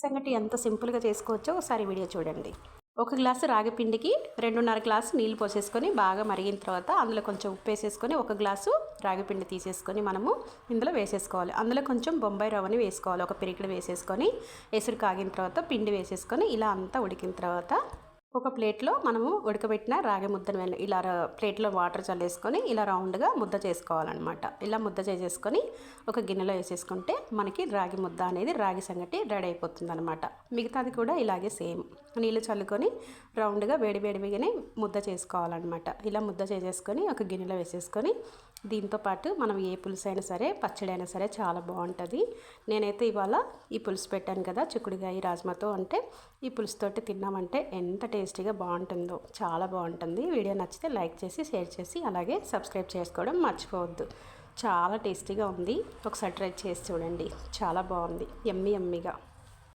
సంగటి ఎంత సింపుల్గా చేసుకోవచ్చో ఒకసారి వీడియో చూడండి. ఒక గ్లాసు రాగి పిండికి 2.5 గ్లాసు నీళ్ళు పోసేసుకొని బాగా మరిగిన తర్వాత అందులో కొంచెం ఉప్పు వేసేసుకొని ఒక గ్లాసు రాగి పిండి తీసేసుకొని మనము ఇందులో వేసేసుకోవాలి. అందులో కొంచెం బొంబాయి రవ్వని వేసుకోవాలి. ఒక పిరికిడి వేసేసుకొని ఎసురు కాగిన తర్వాత పిండి వేసేసుకొని ఇలా అంతా ఉడికిన తర్వాత ఒక ప్లేట్లో మనము ఉడకబెట్టిన రాగి ముద్దను ఇలా ప్లేట్లో వాటర్ చల్లేసుకొని ఇలా రౌండ్గా ముద్ద చేసుకోవాలన్నమాట. ఇలా ముద్ద చేసేసుకొని ఒక గిన్నెలో వేసేసుకుంటే మనకి రాగి ముద్ద అనేది రాగి సంగటి రెడీ అయిపోతుంది అనమాట. మిగతాది కూడా ఇలాగే సేమ్ నీళ్ళు చల్లుకొని రౌండ్గా వేడివేడిగానే ముద్ద చేసుకోవాలన్నమాట. ఇలా ముద్ద చేసేసుకొని ఒక గిన్నెలో వేసేసుకొని దీంతోపాటు మనం ఏ పులుసు అయినా సరే పచ్చడి అయినా సరే చాలా బాగుంటుంది. నేనైతే ఇవాళ ఈ పులుసు పెట్టాను కదా చిక్కుడుకాయ రాజ్మాతో, అంటే ఈ పులుసుతోటి తిన్నామంటే ఎంత టేస్టీగా బాగుంటుందో, చాలా బాగుంటుంది. వీడియో నచ్చితే లైక్ చేసి షేర్ చేసి అలాగే సబ్స్క్రైబ్ చేసుకోవడం మర్చిపోవద్దు. చాలా టేస్టీగా ఉంది. ఒకసారి ట్రై చేసి చూడండి. చాలా బాగుంది, యమ్మీ యమ్మీగా.